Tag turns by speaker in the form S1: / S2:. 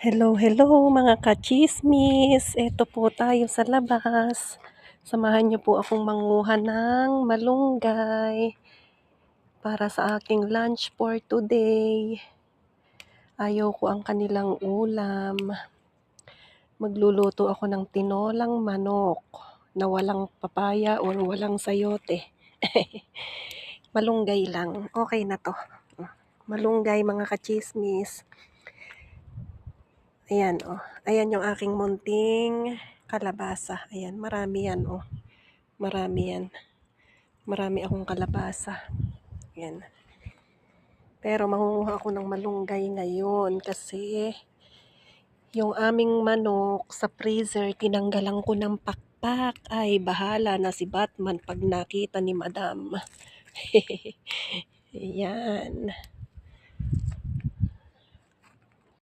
S1: Hello, hello mga kachismis. Eto po tayo sa labas. Samahan niyo po akong manguha ng malunggay para sa aking lunch for today. Ayaw ko ang kanilang ulam. Magluluto ako ng tinolang manok na walang papaya o walang sayote. Malunggay lang. Okay na to. Malunggay mga kachismis. Ayan, oh. Ayan yung aking munting kalabasa. Ayan, marami yan, oh. Marami yan. Marami akong kalabasa. Ayan. Pero mangunguha ako ng malunggay ngayon kasi yung aming manok sa freezer, tinanggalan ko ng pakpak. Ay, bahala na si Batman pag nakita ni Madam. Ayan.